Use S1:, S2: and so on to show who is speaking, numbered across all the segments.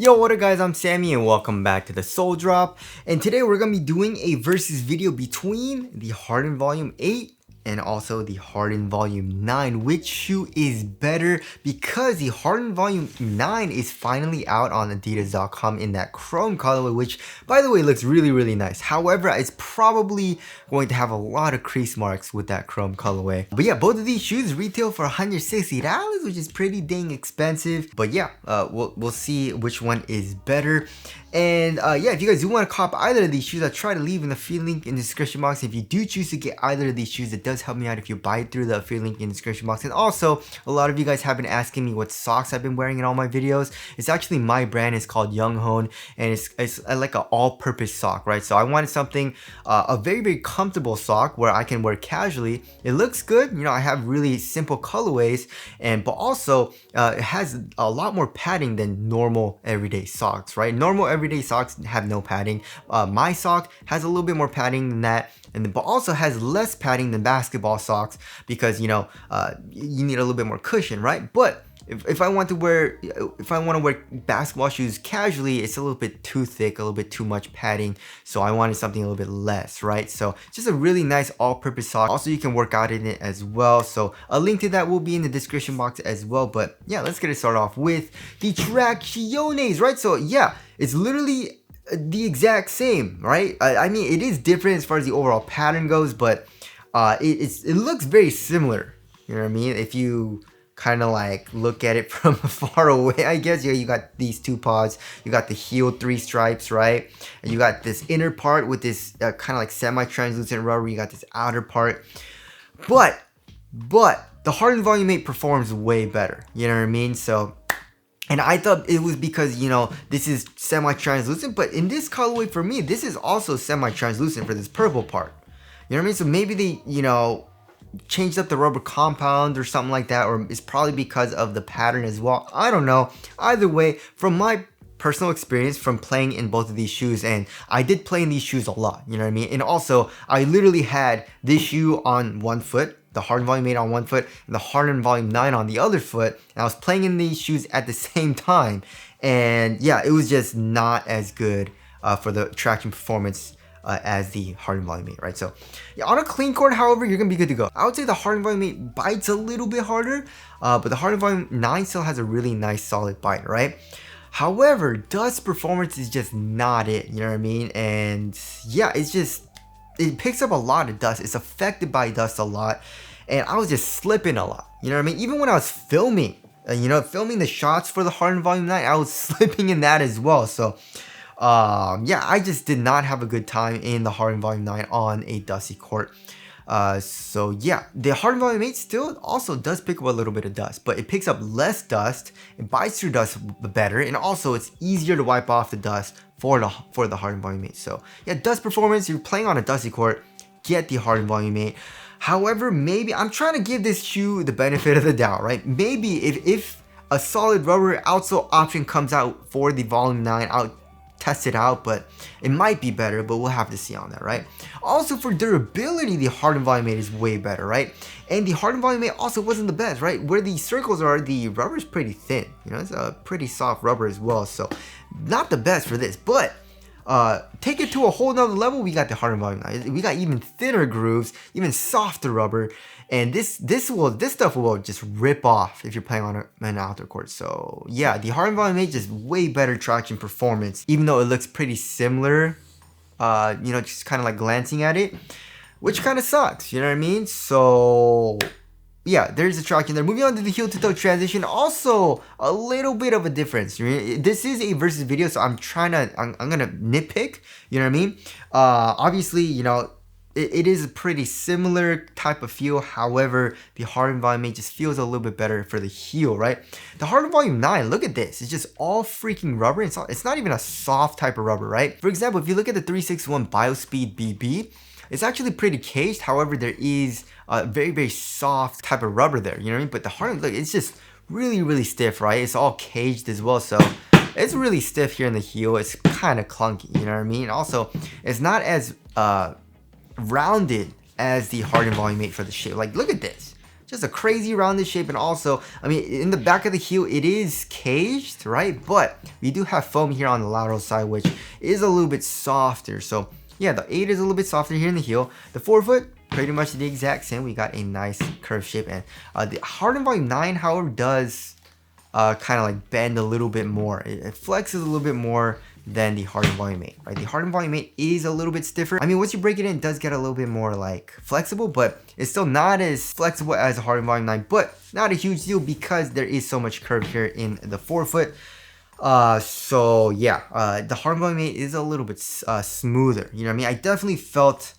S1: Yo, what up guys, I'm Sammy and welcome back to the Soul Drop. And today we're going to be doing a versus video between the Harden Volume 8 and also the Harden Volume 9. Which shoe is better? Because the Harden Volume 9 is finally out on Adidas.com in that chrome colorway, which by the way looks really nice. However, it's probably going to have a lot of crease marks with that chrome colorway. But yeah, both of these shoes retail for $160, which is pretty dang expensive. But yeah, we'll see which one is better. And yeah, if you guys do want to cop either of these shoes, I'll try to leave in the affiliate link in the description box. If you do choose to get either of these shoes, it does help me out if you buy it through the affiliate link in the description box. And also, a lot of you guys have been asking me what socks I've been wearing in all my videos. It's actually my brand. It's called Young Hone, and it's like an all-purpose sock, right? So I wanted something, a very comfortable sock where I can wear casually. It looks good. You know, I have really simple colorways, but also it has a lot more padding than normal everyday socks, right? Normal everyday socks have no padding. My sock has a little bit more padding than that, but also has less padding than basketball socks because you know you need a little bit more cushion, right? But if I want to wear basketball shoes casually, it's a little bit too thick, a little bit too much padding. So I wanted something a little bit less, right? So just a really nice all-purpose sock. Also, you can work out in it as well. So a link to that will be in the description box as well. But yeah, let's get it started off with the Tracciones, right? So yeah, it's literally the exact same, right? I mean, it is different as far as the overall pattern goes, but it looks very similar. You know what I mean? If you kind of like look at it from far away, I guess. Yeah, you got these two pods, you got the heel 3 stripes, right? And you got this inner part with this kind of like semi-translucent rubber. You got this outer part, but the Harden Volume 8 performs way better. You know what I mean? So, and I thought it was because, you know, this is semi-translucent, but in this colorway for me, this is also semi-translucent for this purple part. You know what I mean? So maybe they, you know, changed up the rubber compound or something like that, or it's probably because of the pattern as well. I don't know. Either way, from my personal experience from playing in both of these shoes, and I did play in these shoes a lot, you know what I mean? And also, I literally had this shoe on one foot, the Harden Volume 8 on one foot, and the Harden Volume 9 on the other foot, and I was playing in these shoes at the same time. And yeah, it was just not as good for the traction performance as the Harden Volume 8, right? So yeah, on a clean court, however, you're gonna be good to go. I would say the Harden Volume 8 bites a little bit harder, but the Harden Volume 9 still has a really nice solid bite, right? However, dust performance is just not it, you know what I mean? And yeah, it picks up a lot of dust. It's affected by dust a lot, and I was just slipping a lot, you know what I mean? Even when I was filming, filming the shots for the Harden Volume 9, I was slipping in that as well. So yeah, I just did not have a good time in the Harden Volume 9 on a dusty court. So yeah, the Harden Volume 8 still also does pick up a little bit of dust, but it picks up less dust, it bites through dust better, and also it's easier to wipe off the dust for the Harden Volume 8. So yeah, dust performance, you're playing on a dusty court, get the Harden Volume 8. However, maybe I'm trying to give this shoe the benefit of the doubt, right? Maybe if a solid rubber outsole option comes out for the Volume 9, I'll test it out, but it might be better, but we'll have to see on that, right? Also, for durability, the Harden Volume 8 is way better, right? And the Harden Volume 8 also wasn't the best, right? Where the circles are, the rubber is pretty thin, you know, it's a pretty soft rubber as well, so not the best for this. But take it to a whole nother level, we got the Harden Volume 9. We got even thinner grooves, even softer rubber, and this stuff will just rip off if you're playing on an outdoor court. So yeah, the Harden Volume 8 just way better traction performance, even though it looks pretty similar, you know, just kind of like glancing at it, which kind of sucks, you know what I mean? So yeah, there's a traction there. Moving on to the heel to toe transition, also a little bit of a difference. This is a versus video, so I'm gonna nitpick, you know what I mean? Obviously, you know, it is a pretty similar type of feel. However, the Harden Volume 8 just feels a little bit better for the heel, right? The Harden Volume 9, look at this. It's just all freaking rubber. It's not even a soft type of rubber, right? For example, if you look at the 361 BioSpeed BB, it's actually pretty caged. However, there is a very soft type of rubber there, you know what I mean? But the Harden, look, it's just really stiff, right? It's all caged as well, so it's really stiff here in the heel. It's kind of clunky, you know what I mean? Also, it's not as rounded as the Harden Volume 8 for the shape. Like, look at this. just a crazy rounded shape. And also, I mean, in the back of the heel, it is caged, right? But we do have foam here on the lateral side, which is a little bit softer. So yeah, the 8 is a little bit softer here in the heel. The forefoot, pretty much the exact same. We got a nice curved shape. And the Harden Volume 9, however, does kind of like bend a little bit more. It flexes a little bit more than the Harden Volume 8, right? The Harden Volume 8 is a little bit stiffer. I mean, once you break it in, it does get a little bit more like flexible, but it's still not as flexible as the Harden Volume 9, but not a huge deal because there is so much curve here in the forefoot. So yeah, the Harden Volume 8 is a little bit smoother. You know what I mean? I definitely felt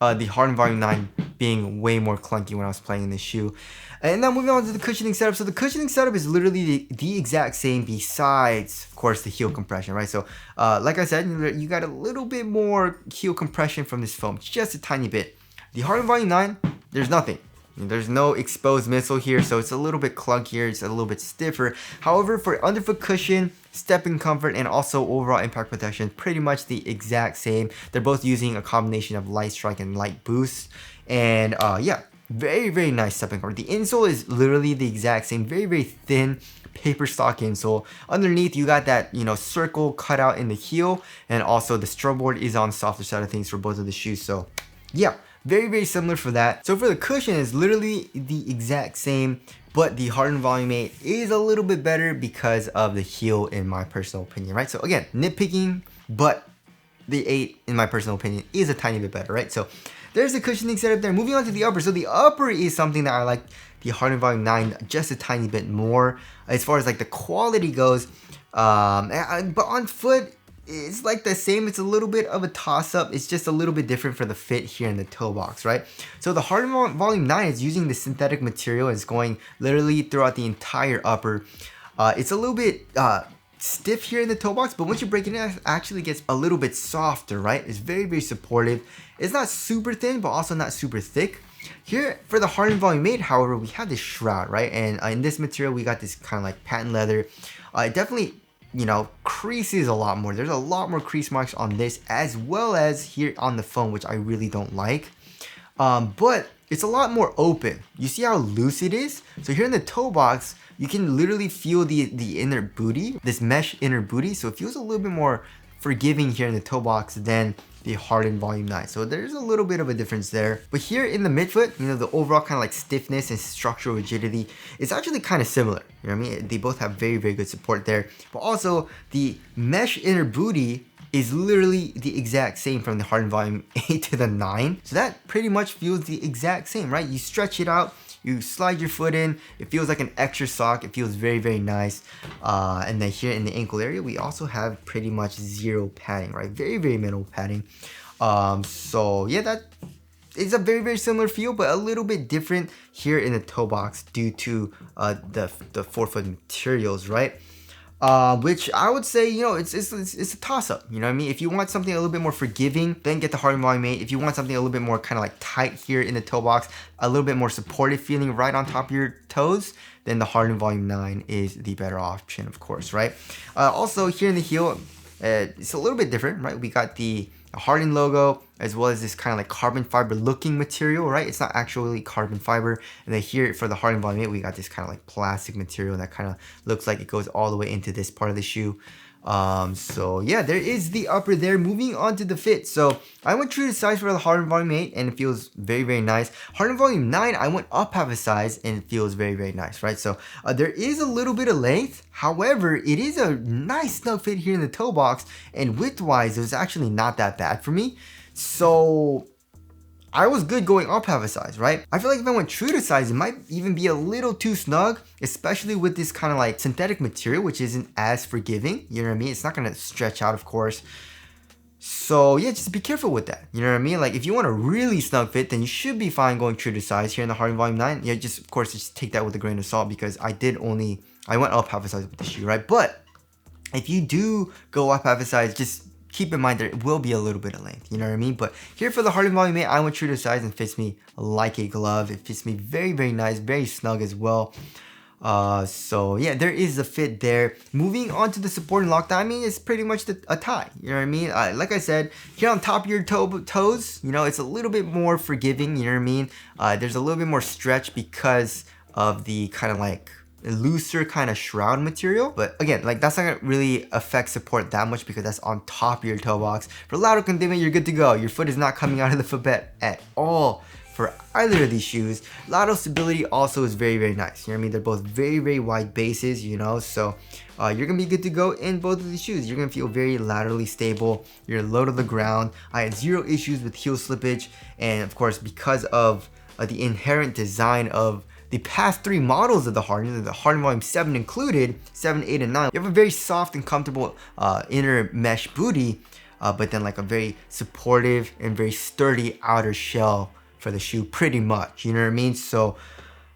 S1: the Harden Volume 9 being way more clunky when I was playing in this shoe. And now moving on to the cushioning setup. So the cushioning setup is literally the exact same besides, of course, the heel compression, right? So like I said, you got a little bit more heel compression from this foam, just a tiny bit. The Harden Volume 9, there's nothing. There's no exposed midsole here, so it's a little bit clunkier, it's a little bit stiffer. However, for underfoot cushion, stepping comfort, and also overall impact protection, pretty much the exact same. They're both using a combination of light strike and light boost. And yeah, very, very nice stepping comfort. The insole is literally the exact same, very, very thin paper stock insole. Underneath, you got that, you know, circle cut out in the heel, and also the strut board is on the softer side of things for both of the shoes. So yeah, very, very similar for that. So for the cushion, it's literally the exact same, but the Harden Volume 8 is a little bit better because of the heel, in my personal opinion, right? So again, nitpicking, but the 8, in my personal opinion, is a tiny bit better, right? So there's the cushioning setup there. Moving on to the upper. So the upper is something that I like the Harden Volume 9 just a tiny bit more as far as like the quality goes. But on foot, it's like the same. It's a little bit of a toss-up. It's just a little bit different for the fit here in the toe box, right? So the Harden Volume 9 is using the synthetic material. It's going literally throughout the entire upper. It's a little bit stiff here in the toe box, but once you break it in, it actually gets a little bit softer, right? It's very, very supportive. It's not super thin, but also not super thick. Here for the Harden Volume 8, however, we have this shroud, right? And in this material, we got this kind of like patent leather. It definitely, you know, creases a lot more. There's a lot more crease marks on this, as well as here on the foam, which I really don't like. But it's a lot more open. You see how loose it is? So here in the toe box, you can literally feel the inner booty, this mesh inner booty. So it feels a little bit more forgiving here in the toe box than the Harden Volume 9. So there's a little bit of a difference there. But here in the midfoot, you know, the overall kind of like stiffness and structural rigidity is actually kind of similar. You know what I mean? They both have very, very good support there. But also the mesh inner booty is literally the exact same from the Harden Volume 8 to the 9. So that pretty much feels the exact same, right? You stretch it out, you slide your foot in, it feels like an extra sock. It feels very, very nice. And then here in the ankle area, we also have pretty much zero padding, right? Very, very minimal padding. So yeah, that is a very, very similar feel, but a little bit different here in the toe box due to the forefoot materials, right? Which I would say, you know, it's a toss-up. You know what I mean? If you want something a little bit more forgiving, then get the Harden Volume 8. If you want something a little bit more kind of like tight here in the toe box, a little bit more supportive feeling right on top of your toes, then the Harden Volume 9 is the better option, of course, right? Also here in the heel, it's a little bit different, right? We got the Harden logo, as well as this kind of like carbon fiber looking material, right? It's not actually carbon fiber. And then here for the Harden Volume 8, we got this kind of like plastic material that kind of looks like it goes all the way into this part of the shoe. So yeah, there is the upper there. Moving on to the fit. So I went true to size for the Harden Volume 8 and it feels very, very nice. Harden Volume 9, I went up half a size and it feels very, very nice, right? So there is a little bit of length. However, it is a nice snug fit here in the toe box, and width wise, it was actually not that bad for me. So I was good going up half a size, right? I feel like if I went true to size, it might even be a little too snug, especially with this kind of like synthetic material, which isn't as forgiving. You know what I mean? It's not going to stretch out, of course. So yeah, just be careful with that. You know what I mean? Like if you want a really snug fit, then you should be fine going true to size here in the Harden Volume 9. Yeah, just of course, just take that with a grain of salt, because I went up half a size with the shoe, right? But if you do go up half a size, just keep in mind there will be a little bit of length, you know what I mean? But here for the Harden Volume 8, I went true to size and fits me like a glove. It fits me very, very nice, very snug as well. So yeah, there is a fit there. Moving on to the support and lockdown, I mean, it's pretty much a tie. You know what I mean? Like I said, here on top of your toes, you know, it's a little bit more forgiving. You know what I mean? There's a little bit more stretch because of the kind of like looser kind of shroud material. But again, like that's not gonna really affect support that much because that's on top of your toe box. For lateral containment, you're good to go. Your foot is not coming out of the footbed at all. For either of these shoes, lateral stability also is very, very nice. You know what I mean? They're both very, very wide bases, you know, so you're gonna be good to go in both of these shoes. You're gonna feel very laterally stable. You're low to the ground. I had zero issues with heel slippage, and of course, because of the inherent design of the past 3 models of the Harden Volume 7 included, 7, 8, and 9, you have a very soft and comfortable inner mesh booty, but then like a very supportive and very sturdy outer shell for the shoe, pretty much, you know what I mean? So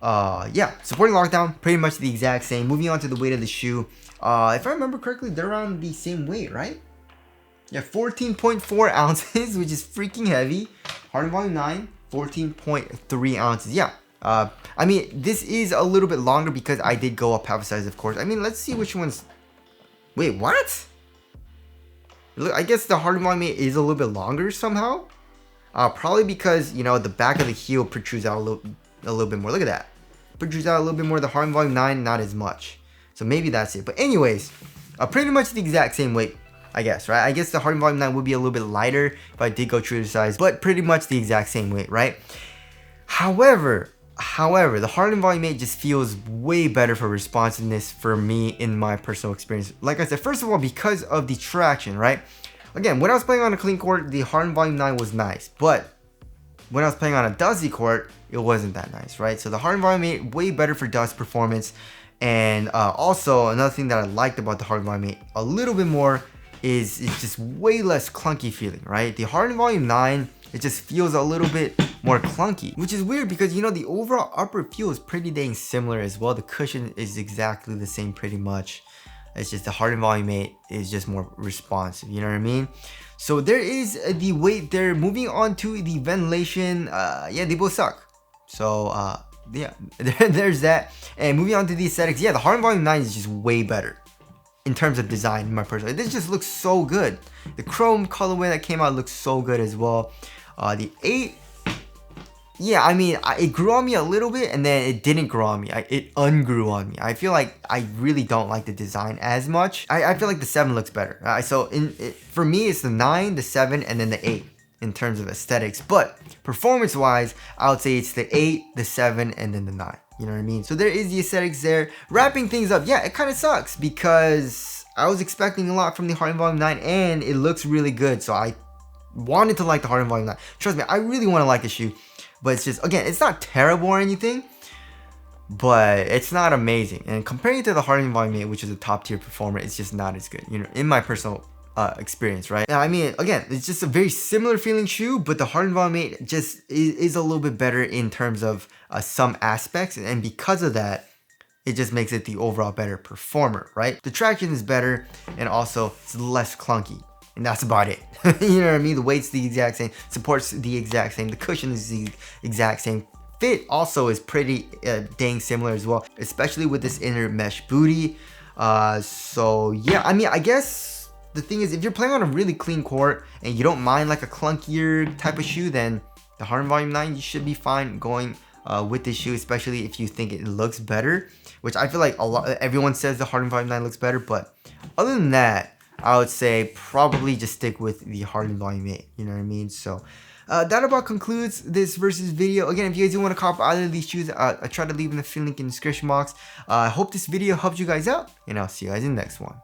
S1: yeah, support and lockdown, pretty much the exact same. Moving on to the weight of the shoe, if I remember correctly, they're around the same weight, right? Yeah, 14.4 ounces, which is freaking heavy. Harden Volume 9, 14.3 ounces. Yeah, I mean, this is a little bit longer because I did go up half a size, of course. I mean, let's see which one's... Wait, what? Look, I guess the Harden Volume 8 is a little bit longer somehow. Probably because, you know, the back of the heel protrudes out a little bit more. Look at that. Protrudes out a little bit more. The Harden Volume 9, not as much. So maybe that's it. But anyways, pretty much the exact same weight, I guess, right? I guess the Harden Volume 9 would be a little bit lighter if I did go true to size, but pretty much the exact same weight, right? However, the Harden Volume 8 just feels way better for responsiveness for me in my personal experience. Like I said, first of all, because of the traction, right? Again, when I was playing on a clean court, the Harden Volume 9 was nice, but when I was playing on a dusty court, it wasn't that nice, right? So the Harden Volume 8, way better for dust performance. And also, another thing that I liked about the Harden Volume 8 a little bit more is it's just way less clunky feeling, right? The Harden Volume 9, it just feels a little bit more clunky, which is weird because, you know, the overall upper feel is pretty dang similar as well. The cushion is exactly the same pretty much. It's just the Harden Volume 8 is just more responsive, you know what I mean? So there is the weight there. Moving on to the ventilation, yeah, they both suck. So yeah, there's that. And moving on to the aesthetics, yeah, the Harden Volume 9 is just way better in terms of design, in my personal. This just looks so good. The chrome colorway that came out looks so good as well. The 8, yeah, I mean, it grew on me a little bit, and then it didn't grow on me. It ungrew on me. I feel like I really don't like the design as much. I feel like the 7 looks better. So for me, it's the 9, the 7, and then the 8 in terms of aesthetics. But performance-wise, I would say it's the 8, the 7, and then the 9. You know what I mean? So there is the aesthetics there. Wrapping things up, yeah, it kind of sucks because I was expecting a lot from the Harden Volume 9, and it looks really good. So I wanted to like the Harden Volume 9. Trust me, I really want to like the shoe. But it's just, again, it's not terrible or anything, but it's not amazing. And comparing it to the Harden Volume 8, which is a top tier performer, it's just not as good, you know, in my personal experience, right? Now, I mean, again, it's just a very similar feeling shoe, but the Harden Volume 8 just is a little bit better in terms of some aspects. And because of that, it just makes it the overall better performer, right? The traction is better, and also it's less clunky. And that's about it. You know what I mean? The weight's the exact same, support's the exact same, the cushion is the exact same. Fit also is pretty dang similar as well, especially with this inner mesh booty. So yeah, I mean, I guess the thing is, if you're playing on a really clean court and you don't mind like a clunkier type of shoe, then the Harden Volume 9, you should be fine going with this shoe, especially if you think it looks better, which I feel like everyone says the Harden Volume 9 looks better, but other than that, I would say probably just stick with the Harden Volume 8, you know what I mean? So that about concludes this versus video. Again, if you guys do want to cop either of these shoes, I try to leave in the link in the description box. I hope this video helped you guys out, and I'll see you guys in the next one.